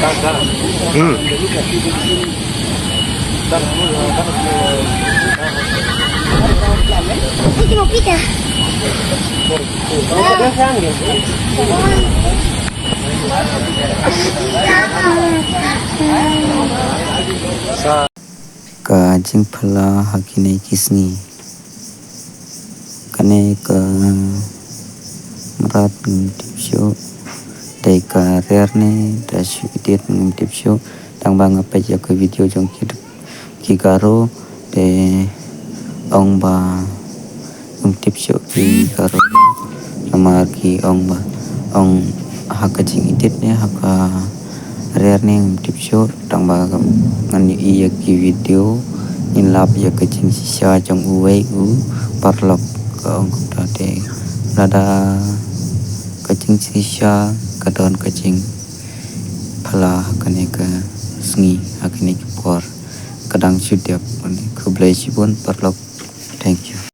Hmm. Ini mau pika. Ka jing phala hakine kisni kane ka marat tipsyo dai ka rerne da shukitet ngim tipsyo tang bang apa ja ka video jong ki garo de ong ba ngim tipsyo ki garo amar ki ong ba ong haka jing itet ne haka rerne ngim tipsyo tang ba ngani iya ki video in lap ya kecing sisa jong uwei parlok ke ong tate rada kecing sisa kadon kecing phala hakane ka sngi hakane ki por kadang sudyap ku blai sibon parlok. Thank you.